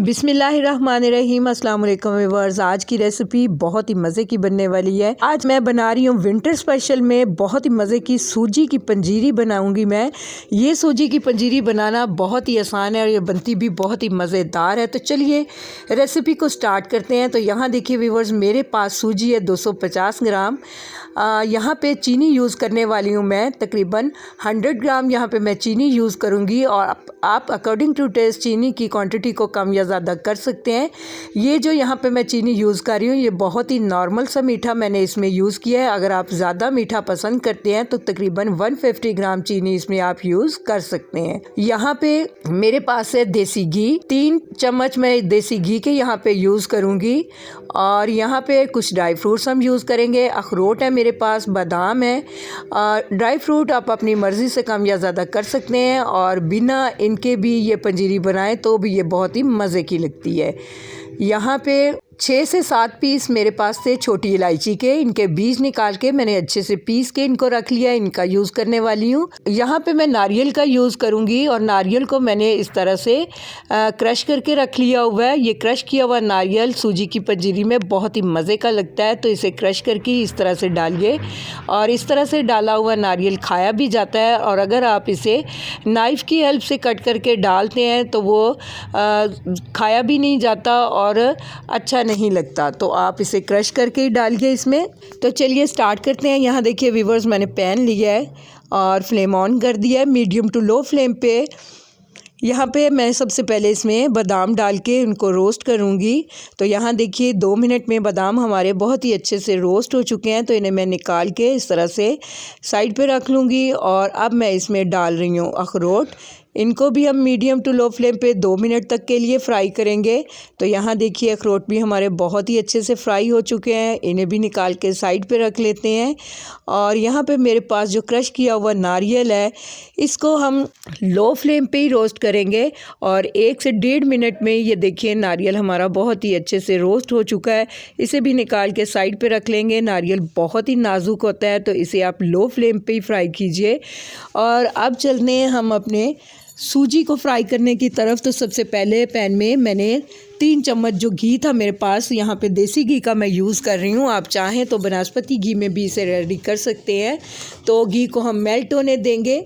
बिस्मिल्लाहिर्रहमानिर्रहीम, अस्सलाम वालेकुम व्यूअर्स। आज की रेसिपी बहुत ही मज़े की बनने वाली है। आज मैं बना रही हूँ विंटर स्पेशल में बहुत ही मज़े की सूजी की पंजीरी बनाऊंगी मैं। ये सूजी की पंजीरी बनाना बहुत ही आसान है और ये बनती भी बहुत ही मज़ेदार है। तो चलिए रेसिपी को स्टार्ट करते हैं। तो यहाँ देखिए व्यूअर्स, मेरे पास सूजी है 250 ग्राम। यहाँ पे चीनी यूज़ करने वाली हूँ मैं, तकरीबन 100 ग्राम यहाँ पे मैं चीनी यूज़ करूँगी। और आप अकॉर्डिंग टू टेस्ट चीनी की क्वांटिटी को कम या ज़्यादा कर सकते हैं। ये जो यहाँ पे मैं चीनी यूज़ कर रही हूँ, ये बहुत ही नॉर्मल सा मीठा मैंने इसमें यूज़ किया है। अगर आप ज़्यादा मीठा पसंद करते हैं तो तकरीबन 150 ग्राम चीनी इसमें आप यूज़ कर सकते हैं। यहाँ पे मेरे पास है देसी घी, 3 चम्मच मैं देसी घी के यहाँ पे यूज़ करूँगी। और यहाँ पे कुछ ड्राई फ्रूट्स हम यूज़ करेंगे। अखरोट है मेरे पास, बादाम है। ड्राई फ्रूट आप अपनी मर्ज़ी से कम या ज़्यादा कर सकते हैं और बिना इनके भी ये पंजीरी बनाएं तो भी ये बहुत ही मज़े की लगती है। यहाँ पे 6 से 7 पीस मेरे पास थे छोटी इलायची के। इनके बीज निकाल के मैंने अच्छे से पीस के इनको रख लिया। इनका यूज़ करने वाली हूँ। यहाँ पे मैं नारियल का यूज़ करूँगी और नारियल को मैंने इस तरह से क्रश करके रख लिया हुआ है। ये क्रश किया हुआ नारियल सूजी की पंजीरी में बहुत ही मज़े का लगता है। तो इसे क्रश करके इस तरह से डालिए और इस तरह से डाला हुआ नारियल खाया भी जाता है। और अगर आप इसे नाइफ़ की हेल्प से कट करके डालते हैं तो वो खाया भी नहीं जाता और अच्छा नहीं लगता। तो आप इसे क्रश करके ही डालिए इसमें। तो चलिए स्टार्ट करते हैं। यहाँ देखिए व्यूअर्स, मैंने पैन लिया है और फ्लेम ऑन कर दिया है मीडियम टू लो फ्लेम पे। यहाँ पे मैं सबसे पहले इसमें बादाम डाल के उनको रोस्ट करूँगी। तो यहाँ देखिए 2 मिनट में बादाम हमारे बहुत ही अच्छे से रोस्ट हो चुके हैं। तो इन्हें मैं निकाल के इस तरह से साइड पे रख लूँगी। और अब मैं इसमें डाल रही हूँ अखरोट। इनको भी हम मीडियम टू लो फ्लेम पे 2 मिनट तक के लिए फ्राई करेंगे। तो यहाँ देखिए अखरोट भी हमारे बहुत ही अच्छे से फ्राई हो चुके हैं। इन्हें भी निकाल के साइड पे रख लेते हैं। और यहाँ पे मेरे पास जो क्रश किया हुआ नारियल है, इसको हम लो फ्लेम पे ही रोस्ट करेंगे। और 1 से 1.5 मिनट में ये देखिए नारियल हमारा बहुत ही अच्छे से रोस्ट हो चुका है। इसे भी निकाल के साइड पे रख लेंगे। नारियल बहुत ही नाजुक होता है तो इसे आप लो फ्लेम पे ही फ्राई कीजिए। और अब चलते हैं हम अपने सूजी को फ्राई करने की तरफ। तो सबसे पहले पैन में मैंने 3 चम्मच जो घी था मेरे पास, यहाँ पे देसी घी का मैं यूज़ कर रही हूँ। आप चाहें तो बनास्पति घी में भी इसे रेडी कर सकते हैं। तो घी को हम मेल्ट होने देंगे।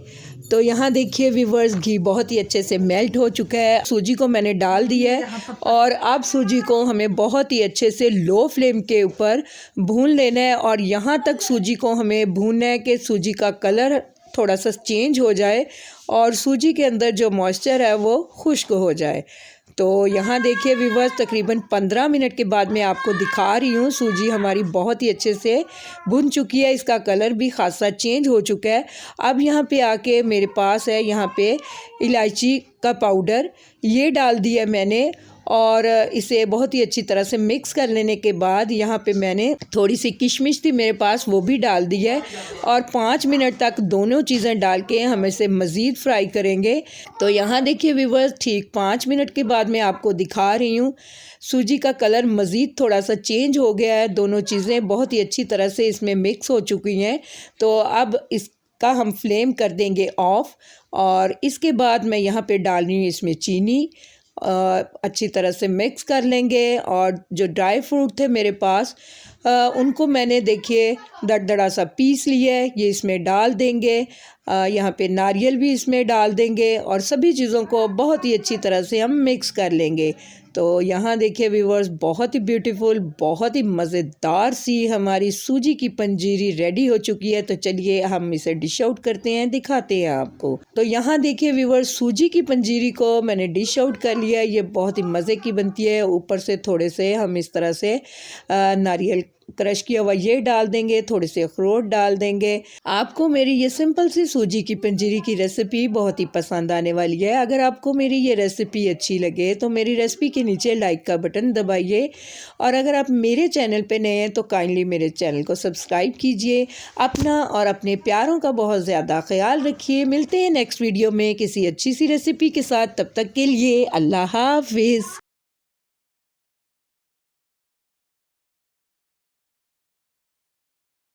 तो यहाँ देखिए व्यूअर्स, घी बहुत ही अच्छे से मेल्ट हो चुका है। सूजी को मैंने डाल दिया है और अब सूजी को हमें बहुत ही अच्छे से लो फ्लेम के ऊपर भून लेना है। और यहाँ तक सूजी को हमें भूनना है कि सूजी का कलर थोड़ा सा चेंज हो जाए और सूजी के अंदर जो मॉइस्चर है वो खुश्क हो जाए। तो यहाँ देखिए व्यूअर्स, तकरीबन 15 मिनट के बाद मैं आपको दिखा रही हूँ सूजी हमारी बहुत ही अच्छे से भुन चुकी है। इसका कलर भी खासा चेंज हो चुका है। अब यहाँ पे आके मेरे पास है यहाँ पे इलायची का पाउडर, ये डाल दिया मैंने। और इसे बहुत ही अच्छी तरह से मिक्स कर लेने के बाद यहाँ पे मैंने थोड़ी सी किशमिश थी मेरे पास, वो भी डाल दी है। और 5 मिनट तक दोनों चीज़ें डाल के हम इसे मज़ीद फ्राई करेंगे। तो यहाँ देखिए व्यूअर्स, ठीक 5 मिनट के बाद मैं आपको दिखा रही हूँ सूजी का कलर मज़ीद थोड़ा सा चेंज हो गया है। दोनों चीज़ें बहुत ही अच्छी तरह से इसमें मिक्स हो चुकी हैं। तो अब इसका हम फ्लेम कर देंगे ऑफ़। और इसके बाद मैं यहाँ पे डाल रही हूँ इसमें चीनी। अच्छी तरह से मिक्स कर लेंगे। और जो ड्राई फ्रूट थे मेरे पास, उनको मैंने देखिए दरदरा सा पीस लिया है, ये इसमें डाल देंगे। यहाँ पे नारियल भी इसमें डाल देंगे और सभी चीज़ों को बहुत ही अच्छी तरह से हम मिक्स कर लेंगे। तो यहाँ देखिए व्यूअर्स, बहुत ही ब्यूटीफुल, बहुत ही मज़ेदार सी हमारी सूजी की पंजीरी रेडी हो चुकी है। तो चलिए हम इसे डिश आउट करते हैं, दिखाते हैं आपको। तो यहाँ देखिए व्यूअर्स, सूजी की पंजीरी को मैंने डिश आउट कर लिया। ये बहुत ही मज़े की बनती है। ऊपर से थोड़े से हम इस तरह से नारियल क्रश किया हुआ ये डाल देंगे, थोड़े से अखरोट डाल देंगे। आपको मेरी ये सिंपल सी सूजी की पंजीरी की रेसिपी बहुत ही पसंद आने वाली है। अगर आपको मेरी ये रेसिपी अच्छी लगे तो मेरी रेसिपी के नीचे लाइक का बटन दबाइए। और अगर आप मेरे चैनल पे नए हैं तो काइंडली मेरे चैनल को सब्सक्राइब कीजिए। अपना और अपने प्यारों का बहुत ज़्यादा ख्याल रखिए। मिलते हैं नेक्स्ट वीडियो में किसी अच्छी सी रेसिपी के साथ। तब तक के लिए अल्लाह हाफिज़।